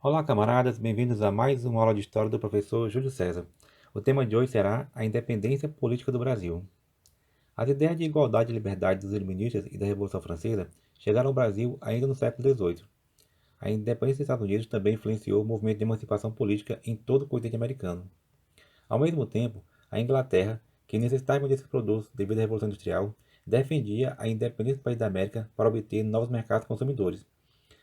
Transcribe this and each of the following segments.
Olá, camaradas, bem-vindos a mais uma aula de História do professor Júlio César. O tema de hoje será a independência política do Brasil. As ideias de igualdade e liberdade dos iluministas e da Revolução Francesa chegaram ao Brasil ainda no século XVIII. A independência dos Estados Unidos também influenciou o movimento de emancipação política em todo o continente americano. Ao mesmo tempo, a Inglaterra, que necessitava desses produtos devido à Revolução Industrial, defendia a independência do país da América para obter novos mercados consumidores.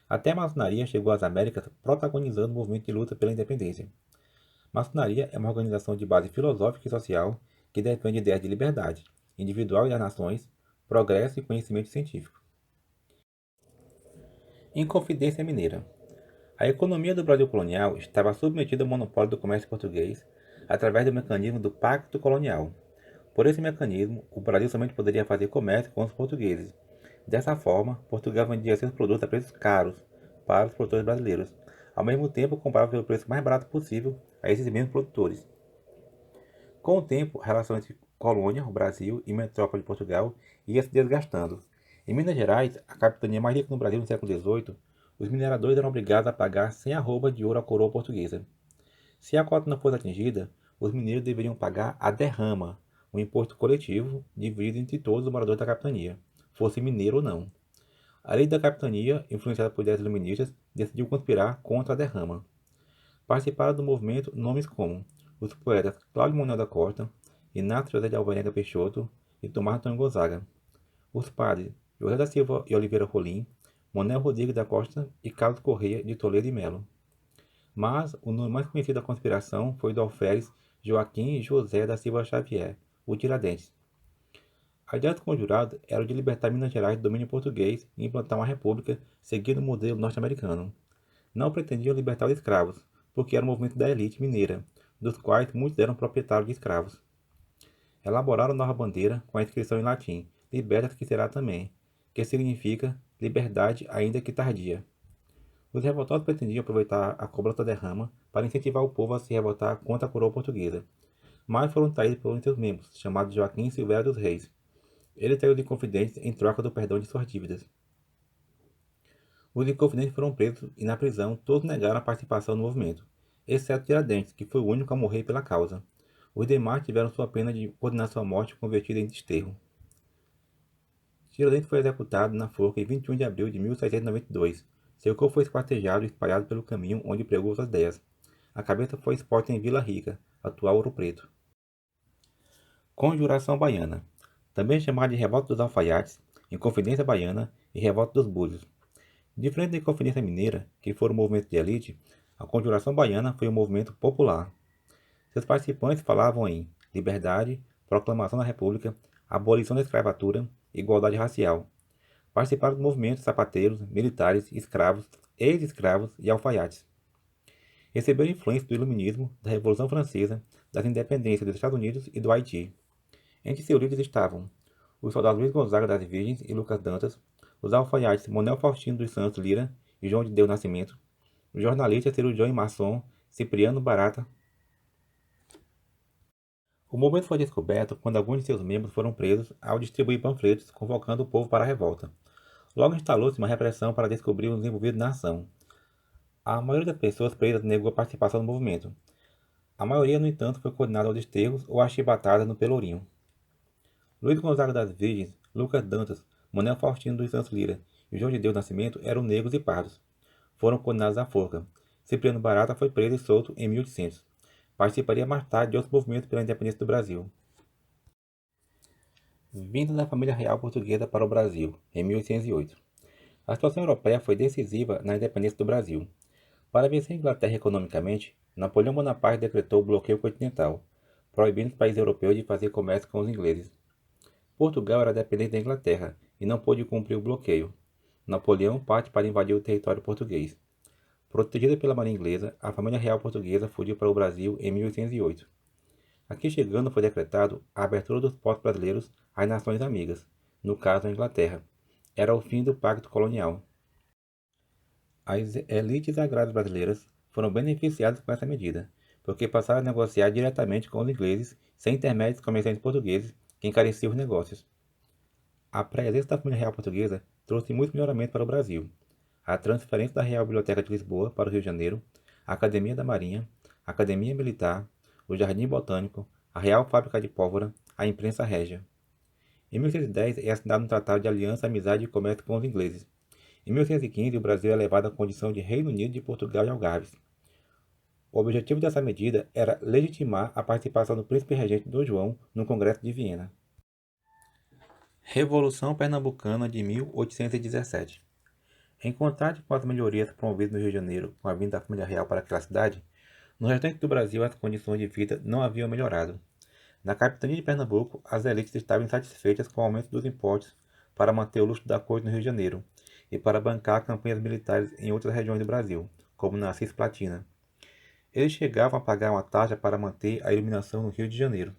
Até a maçonaria chegou às Américas protagonizando o movimento de luta pela independência. Maçonaria é uma organização de base filosófica e social que defende ideias de liberdade individual e das nações, progresso e conhecimento científico. Inconfidência Mineira. A economia do Brasil colonial estava submetida ao monopólio do comércio português através do mecanismo do Pacto Colonial. Por esse mecanismo, o Brasil somente poderia fazer comércio com os portugueses. Dessa forma, Portugal vendia seus produtos a preços caros para os produtores brasileiros. Ao mesmo tempo, comprava pelo preço mais barato possível a esses mesmos produtores. Com o tempo, a relação entre colônia, o Brasil, e metrópole de Portugal ia se desgastando. Em Minas Gerais, a capitania mais rica no Brasil no século XVIII, os mineradores eram obrigados a pagar 100 arrobas de ouro à coroa portuguesa. Se a cota não fosse atingida, os mineiros deveriam pagar a derrama, um imposto coletivo dividido entre todos os moradores da capitania, fosse mineiro ou não. A lei da capitania, influenciada por ideias iluministas, decidiu conspirar contra a derrama. Participaram do movimento nomes como os poetas Cláudio Manuel da Costa, Inácio José de Alvarenga Peixoto e Tomás Antônio Gonzaga, os padres José da Silva e Oliveira Rolim, Manuel Rodrigues da Costa e Carlos Correia de Toledo e Melo. Mas o nome mais conhecido da conspiração foi do alferes Joaquim José da Silva Xavier, o Tiradentes. A ideia do conjurado era o de libertar Minas Gerais do domínio português e implantar uma república seguindo o modelo norte-americano. Não pretendiam libertar os escravos, porque era um movimento da elite mineira, dos quais muitos eram proprietários de escravos. Elaboraram nova bandeira com a inscrição em latim, Libertas que será também, que significa liberdade ainda que tardia. Os revoltados pretendiam aproveitar a cobrança da derrama para incentivar o povo a se revoltar contra a coroa portuguesa, mas foram traídos por um de seus membros, chamado Joaquim Silveira dos Reis. Ele traiu os Inconfidentes em troca do perdão de suas dívidas. Os Inconfidentes foram presos e na prisão todos negaram a participação no movimento, exceto Tiradentes, que foi o único a morrer pela causa. Os demais tiveram sua pena de condenação à morte convertida em desterro. Tiradentes foi executado na forca em 21 de abril de 1692. Seu corpo foi esquartejado e espalhado pelo caminho onde pregou suas ideias. A cabeça foi exposta em Vila Rica, atual Ouro Preto. Conjuração Baiana, também chamada de Revolta dos Alfaiates, Inconfidência Baiana e Revolta dos Búzios. Diferente da Inconfidência Mineira, que foi um movimento de elite, a Conjuração Baiana foi um movimento popular. Seus participantes falavam em liberdade, proclamação da República, abolição da escravatura, igualdade racial. Participaram do movimento sapateiros, militares, escravos, ex-escravos e alfaiates. Receberam influência do Iluminismo, da Revolução Francesa, das independências dos Estados Unidos e do Haiti. Entre seus líderes estavam os soldados Luiz Gonzaga das Virgens e Lucas Dantas, os alfaiates Manuel Faustino dos Santos Lira e João de Deus Nascimento, o jornalista cirurgião e maçom Cipriano Barata. O movimento foi descoberto quando alguns de seus membros foram presos ao distribuir panfletos convocando o povo para a revolta. Logo instalou-se uma repressão para descobrir os envolvidos na ação. A maioria das pessoas presas negou a participação no movimento. A maioria, no entanto, foi condenada aos desterros ou à chibatada no Pelourinho. Luiz Gonzaga das Virgens, Lucas Dantas, Manuel Faustino dos Santos Lira e João de Deus Nascimento eram negros e pardos. Foram condenados à forca. Cipriano Barata foi preso e solto em 1800. Participaria mais tarde de outros movimentos pela independência do Brasil. Vinda da família real portuguesa para o Brasil, em 1808. A situação europeia foi decisiva na independência do Brasil. Para vencer a Inglaterra economicamente, Napoleão Bonaparte decretou o bloqueio continental, proibindo os países europeus de fazer comércio com os ingleses. Portugal era dependente da Inglaterra e não pôde cumprir o bloqueio. Napoleão parte para invadir o território português. Protegida pela marinha inglesa, a família real portuguesa fugiu para o Brasil em 1808. Aqui chegando foi decretado a abertura dos portos brasileiros às nações amigas, no caso a Inglaterra. Era o fim do pacto colonial. As elites agrárias brasileiras foram beneficiadas com essa medida, porque passaram a negociar diretamente com os ingleses, sem intermédios comerciantes portugueses que encareciam os negócios. A presença da família real portuguesa trouxe muito melhoramento para o Brasil. a transferência da Real Biblioteca de Lisboa para o Rio de Janeiro, a Academia da Marinha, a Academia Militar, o Jardim Botânico, a Real Fábrica de Pólvora, a Imprensa Régia. Em 1810 é assinado um tratado de aliança, amizade e comércio com os ingleses. Em 1815, o Brasil é levado à condição de Reino Unido de Portugal e Algarves. O objetivo dessa medida era legitimar a participação do príncipe regente Dom João no Congresso de Viena. Revolução Pernambucana de 1817. Em contraste com as melhorias promovidas no Rio de Janeiro com a vinda da família real para aquela cidade, no restante do Brasil as condições de vida não haviam melhorado. Na capitania de Pernambuco, as elites estavam insatisfeitas com o aumento dos impostos para manter o luxo da corte no Rio de Janeiro e para bancar campanhas militares em outras regiões do Brasil, como na Cisplatina. Eles chegavam a pagar uma taxa para manter a iluminação no Rio de Janeiro.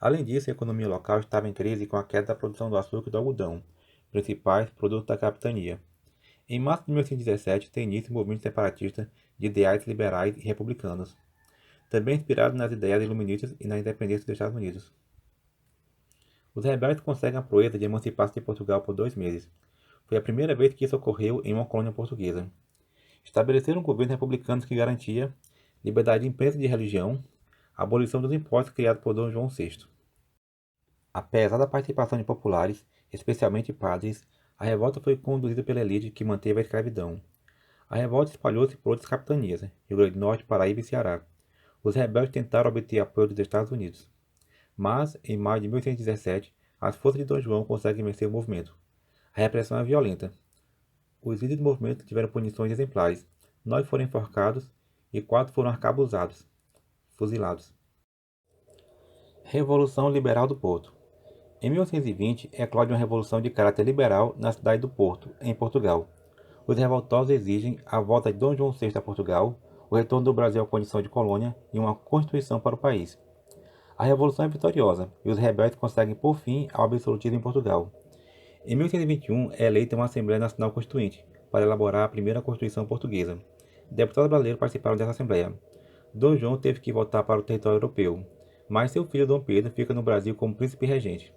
Além disso, a economia local estava em crise com a queda da produção do açúcar e do algodão, principais produtos da capitania. Em março de 1817, tem início o movimento separatista de ideais liberais e republicanos, também inspirado nas ideias iluministas e na independência dos Estados Unidos. Os rebeldes conseguem a proeza de emancipar-se de Portugal por 2 meses. Foi a primeira vez que isso ocorreu em uma colônia portuguesa. Estabeleceram um governo republicano que garantia liberdade de imprensa e de religião, a abolição dos impostos criados por Dom João VI. Apesar da participação de populares, especialmente padres, a revolta foi conduzida pela elite que manteve a escravidão. A revolta espalhou-se por outras capitanias, Rio Grande do Norte, Paraíba e Ceará. Os rebeldes tentaram obter apoio dos Estados Unidos. Mas, em maio de 1817, as forças de Dom João conseguem vencer o movimento. A repressão é violenta. Os líderes do movimento tiveram punições exemplares. 9 foram enforcados e 4 foram arcabuzados, fuzilados. Revolução Liberal do Porto. Em 1820, eclode uma revolução de caráter liberal na cidade do Porto, em Portugal. Os revoltosos exigem a volta de Dom João VI a Portugal, o retorno do Brasil à condição de colônia e uma constituição para o país. A revolução é vitoriosa e os rebeldes conseguem por fim ao absolutismo em Portugal. Em 1821 é eleita uma Assembleia Nacional Constituinte para elaborar a primeira Constituição portuguesa. Deputados brasileiros participaram dessa Assembleia. Dom João teve que voltar para o território europeu, mas seu filho Dom Pedro fica no Brasil como príncipe regente.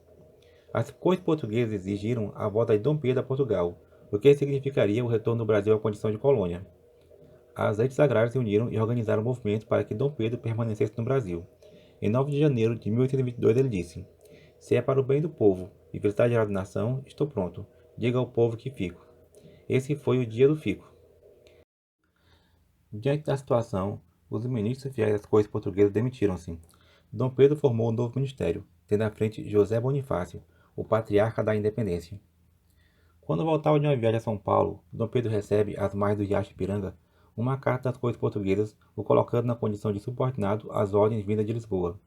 As cortes portuguesas exigiram a volta de Dom Pedro a Portugal, o que significaria o retorno do Brasil à condição de colônia. As elites agrárias se uniram e organizaram um movimento para que Dom Pedro permanecesse no Brasil. Em 9 de janeiro de 1822 ele disse: "Se é para o bem do povo e felicidade geral da nação, estou pronto. Diga ao povo que fico." Esse foi o dia do fico. Diante da situação, os ministros fiéis das cortes portuguesas demitiram-se. Dom Pedro formou um novo ministério, tendo à frente José Bonifácio, o patriarca da independência. Quando voltava de uma viagem a São Paulo, Dom Pedro recebe, às margens do Riacho Ipiranga, uma carta das cortes portuguesas, o colocando na condição de subordinado às ordens vindas de Lisboa.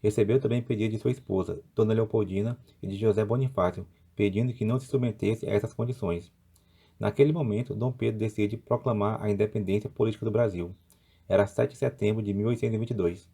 Recebeu também pedido de sua esposa, Dona Leopoldina, e de José Bonifácio, pedindo que não se submetesse a essas condições. Naquele momento, Dom Pedro decide proclamar a independência política do Brasil. Era 7 de setembro de 1822.